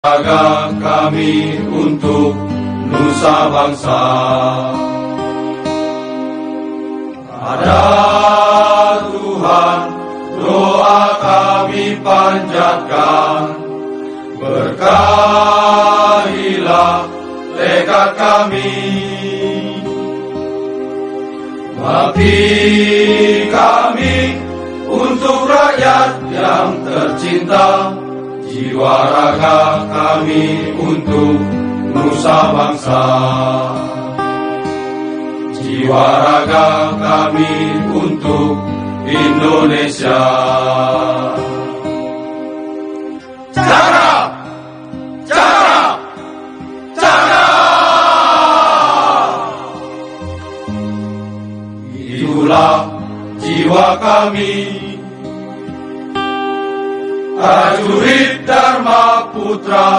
Jaga kami untuk nusa bangsa. Pada Tuhan doa kami panjatkan, berkahilah tekad kami. Mati kami untuk rakyat yang tercinta, jiwa raga kami untuk nusa bangsa. Jiwa raga kami untuk Indonesia. Jaga! Jaga! Jaga! Itulah jiwa kami, prajurit Dharma Putra